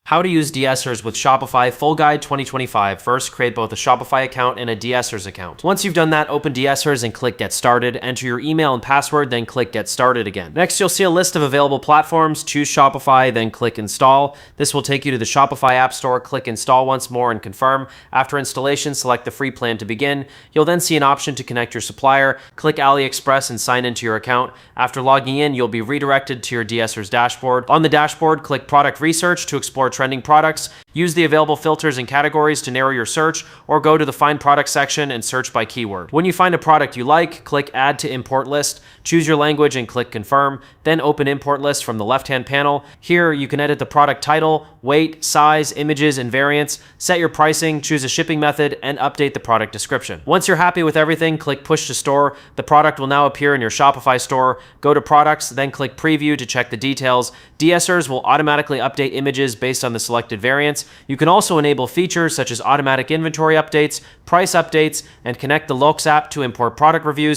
How to use DSERS with Shopify Full Guide 2025. First, create both a Shopify account and a DSERS account. Once you've done that, open DSERS and click Get Started. Enter your email and password, then click Get Started again. Next, you'll see a list of available platforms. Choose Shopify, then click Install. This will take you to the Shopify App Store. Click Install once more and confirm. After installation, select the free plan to begin. You'll then see an option to connect your supplier. Click AliExpress and sign into your account. After logging in, you'll be redirected to your DSERS dashboard. On the dashboard, click Product Research to explore trending products. Use the available filters and categories to narrow your search, or go to the Find Product section and search by keyword. When you find a product you like, click Add to Import List. Choose your language and click Confirm. Then open Import List from the left-hand panel. Here, you can edit the product title, weight, size, images, and variants, set your pricing, choose a shipping method, and update the product description. Once you're happy with everything, click Push to Store. The product will now appear in your Shopify store. Go to Products, then click Preview to check the details. DSERS will automatically update images based on the selected variants. You can also enable features such as automatic inventory updates, price updates, and connect the Loox app to import product reviews.